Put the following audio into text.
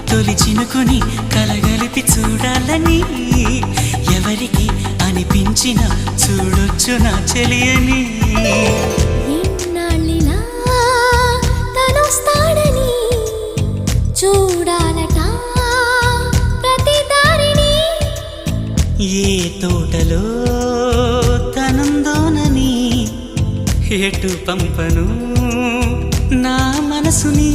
తొలి చినుకుని కలగలిపి చూడాలని ఎవరికి అనిపించిన చూడొచ్చు నా చెలియని ఎన్నాళ్ళిలా తనొస్తాడని చూడాలట ప్రతి దారిని ఏ తోటలో తనందోనని ఎటు పంపను నా మనసుని